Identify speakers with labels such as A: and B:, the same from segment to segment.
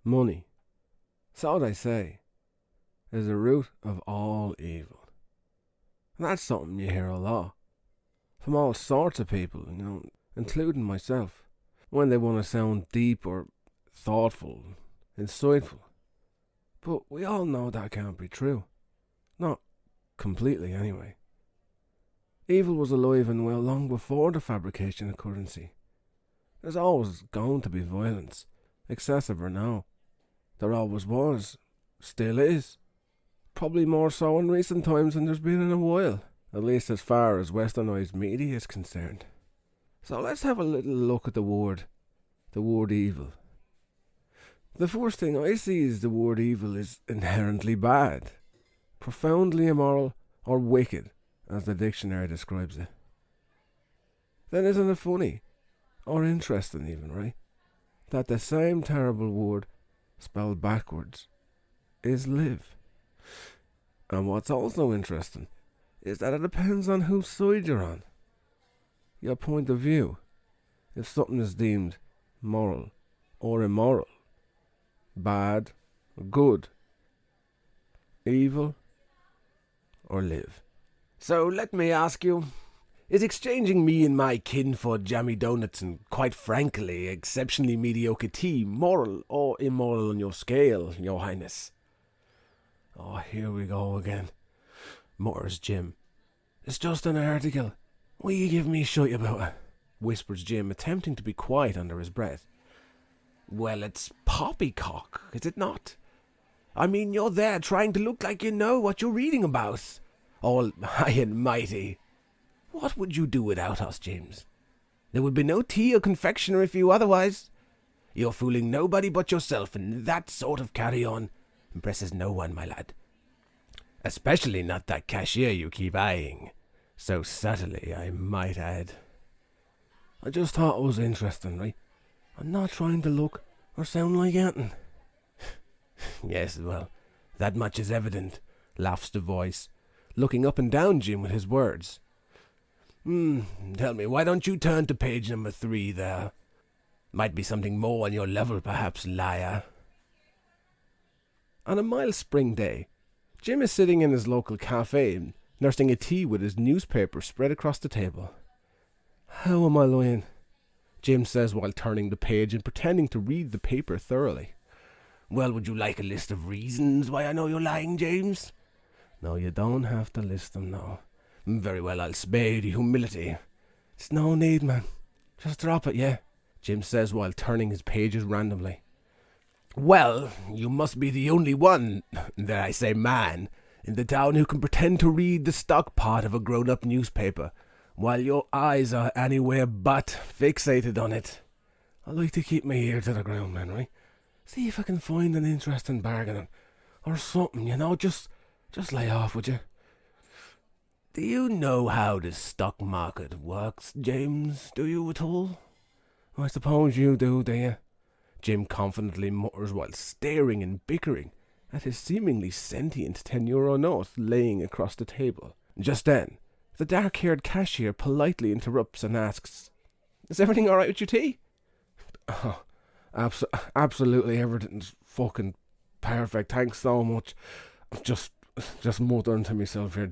A: Money, so they say, is the root of all evil. And that's something you hear a lot from all sorts of people, including myself, when they want to sound deep or thoughtful, insightful. But we all know that can't be true. Not completely, anyway. Evil was alive and well long before the fabrication of currency. There's always going to be violence, excessive or no. There always was, still is. Probably more so in recent times than there's been in a while, at least as far as westernised media is concerned. So let's have a little look at the word evil. The first thing I see is the word evil is inherently bad, profoundly immoral, or wicked, as the dictionary describes it. Then isn't it funny, or interesting even, right, that the same terrible word, spelled backwards, is live? And what's also interesting is that it depends on whose side you're on. Your point of view. If something is deemed moral or immoral, bad or good, evil or live. So let me ask you, is exchanging me and my kin for jammy donuts and, quite frankly, exceptionally mediocre tea moral or immoral on your scale, your highness? Oh, here we go again, mutters Jim. It's just an article. Will you give me shite about it? Whispers Jim, attempting to be quiet under his breath. Well, it's poppycock, is it not? I mean, you're there trying to look like you know what you're reading about. All high and mighty. What would you do without us, James? There would be no tea or confectionery for you otherwise. You're fooling nobody but yourself, and that sort of carry-on impresses no one, my lad. Especially not that cashier you keep eyeing. So subtly, I might add. I just thought it was interesting, right? I'm not trying to look or sound like anything. Yes, well, that much is evident, laughs the voice, looking up and down Jim with his words. Tell me, why don't you turn to page number 3 there? Might be something more on your level, perhaps, liar. On a mild spring day, Jim is sitting in his local cafe, nursing a tea with his newspaper spread across the table. How am I lying? Jim says while turning the page and pretending to read the paper thoroughly. Well, would you like a list of reasons why I know you're lying, James? No, you don't have to list them, no. Very well, I'll spare you the humility. It's no need, man. Just drop it, yeah? Jim says while turning his pages randomly. Well, you must be the only one, dare I say man, in the town who can pretend to read the stock part of a grown-up newspaper, while your eyes are anywhere but fixated on it. I like to keep my ear to the ground, man, right? See if I can find an interesting bargain, or something, just lay off, would you? Do you know how the stock market works, James? Do you at all? I suppose you do you? Jim confidently mutters while staring and bickering at his seemingly sentient €10 note laying across the table. Just then, the dark-haired cashier politely interrupts and asks, Is everything all right with your tea? Oh, absolutely everything's fucking perfect. Thanks so much. Just muttering to myself here,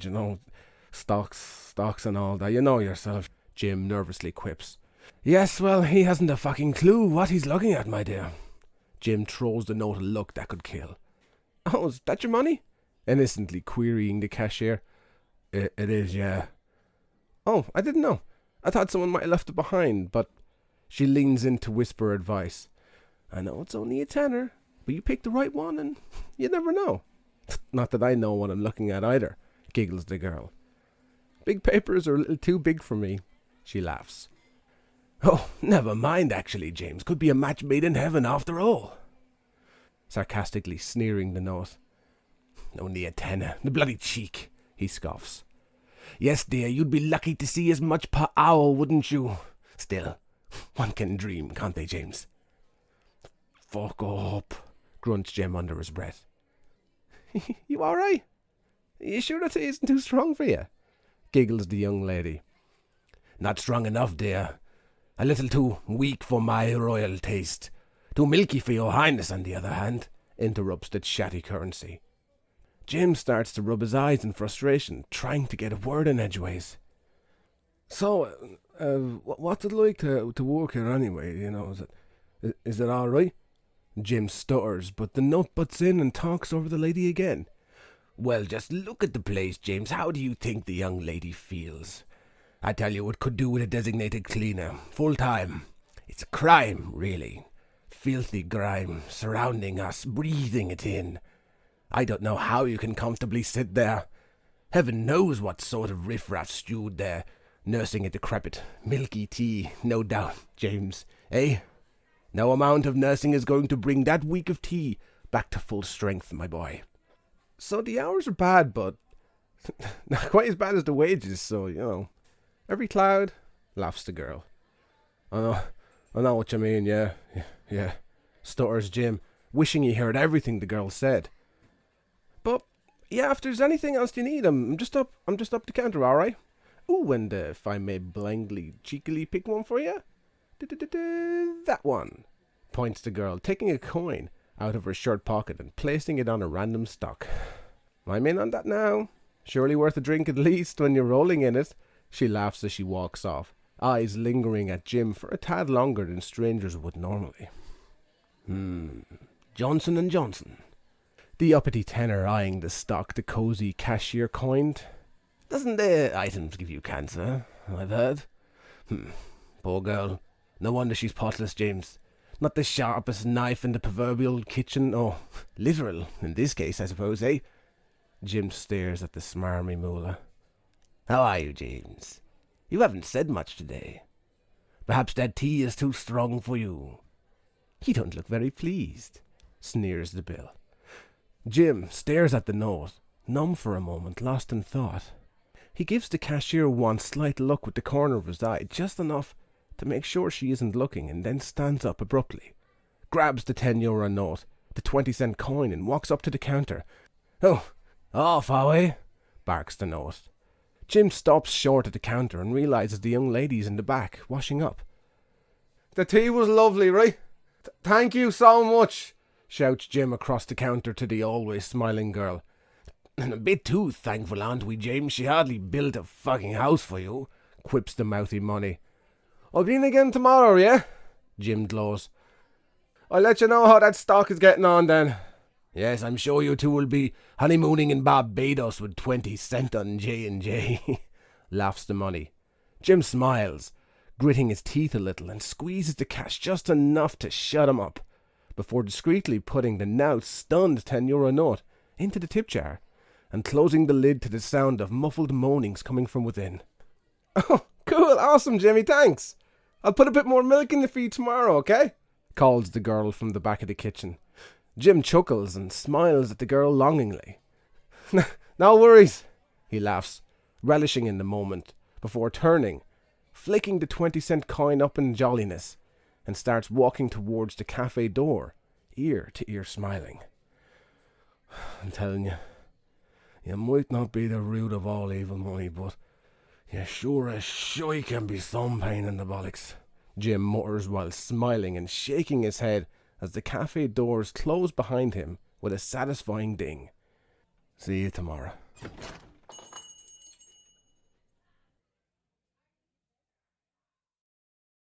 A: stocks and all that. You know yourself, Jim nervously quips. Yes, well, he hasn't a fucking clue what he's looking at, my dear. Jim throws the note a look that could kill. Oh, is that your money? Innocently querying the cashier. It is, yeah. Oh, I didn't know. I thought someone might have left it behind, but she leans in to whisper advice. I know it's only a tenner, but you picked the right one and you never know. Not that I know what I'm looking at either, giggles the girl. Big papers are a little too big for me, she laughs. Oh, never mind actually, James. Could be a match made in heaven after all. Sarcastically sneering the note. Only a tenner. The bloody cheek, he scoffs. Yes, dear, you'd be lucky to see as much per hour, wouldn't you? Still, one can dream, can't they, James? Fuck up, grunts Jim under his breath. You all right? You sure that isn't too strong for you? Giggles the young lady. Not strong enough, dear. A little too weak for my royal taste. Too milky for your highness, on the other hand, interrupts the chatty currency. Jim starts to rub his eyes in frustration, trying to get a word in edgeways. So, what's it like to work here anyway? You know, is it all right? Jim stutters, but the nut butts in and talks over the lady again. Well, just look at the place, James. How do you think the young lady feels? I tell you, it could do with a designated cleaner, full time. It's a crime, really. Filthy grime, surrounding us, breathing it in. I don't know how you can comfortably sit there. Heaven knows what sort of riffraff stewed there, nursing a decrepit, milky tea, no doubt, James, eh? No amount of nursing is going to bring that week of tea back to full strength, my boy. So the hours are bad, but not quite as bad as the wages, so, you know. Every cloud, laughs the girl. I know what you mean, yeah, stutters Jim, wishing he heard everything the girl said. But, yeah, if there's anything else you need, I'm just up the counter, alright? Ooh, and if I may blindly, cheekily pick one for you? That one, points the girl, taking a coin out of her shirt pocket and placing it on a random stock. I'm in on that now. Surely worth a drink at least when you're rolling in it. She laughs as she walks off, eyes lingering at Jim for a tad longer than strangers would normally. Johnson & Johnson. The uppity tenor eyeing the stock the cosy cashier coined. Doesn't the items give you cancer, I've heard? Poor girl. No wonder she's potless, James. Not the sharpest knife in the proverbial kitchen. Oh, literal, in this case, I suppose, eh? Jim stares at the smarmy moolah. How are you, James? You haven't said much today. Perhaps that tea is too strong for you. You don't look very pleased, sneers the bill. Jim stares at the note, numb for a moment, lost in thought. He gives the cashier one slight look with the corner of his eye, just enough to make sure she isn't looking, and then stands up abruptly, grabs the €10 note, the 20-cent coin, and walks up to the counter. Oh, off, are we? Barks the note. Jim stops short at the counter and realizes the young lady's in the back, washing up. The tea was lovely, right? Thank you so much, shouts Jim across the counter to the always smiling girl. And a bit too thankful, aren't we, James? She hardly built a fucking house for you, quips the mouthy money. I'll be in again tomorrow, yeah? Jim glows. I'll let you know how that stock is getting on then. Yes, I'm sure you two will be honeymooning in Barbados with 20 cent on J&J, laughs the money. Jim smiles, gritting his teeth a little, and squeezes the cash just enough to shut him up, before discreetly putting the now stunned €10 note into the tip jar and closing the lid to the sound of muffled moanings coming from within. Oh, cool, awesome, Jimmy, thanks. I'll put a bit more milk in the feed tomorrow, okay? Calls the girl from the back of the kitchen. Jim chuckles and smiles at the girl longingly. No worries, he laughs, relishing in the moment, before turning, flicking the 20-cent coin up in jolliness, and starts walking towards the cafe door, ear to ear smiling. I'm telling you, you might not be the root of all evil, money, but you sure as shy can be some pain in the bollocks, Jim mutters while smiling and shaking his head as the cafe doors close behind him with a satisfying ding. See you tomorrow.